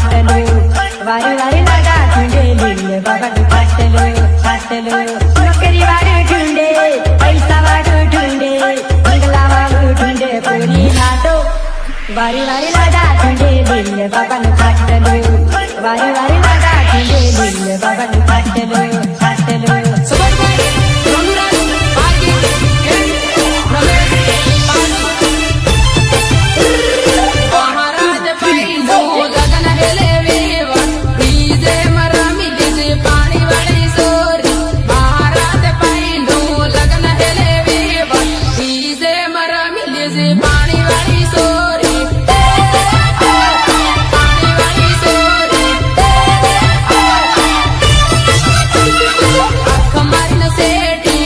खाटलो वारी वारी लागा ठुंडे लिहिले बाबानु खाटलो खाटलो नोकरी वाडू ठुंडे पैसा वाडू ठुंडे बंगला वाडू ठुंडे पोरी खाटो वारी वारी लागा ठुंडे लिहिले बाबानु खाटलो वारी वारी लागा ठुंडे लिहिले बाबानु खाटलो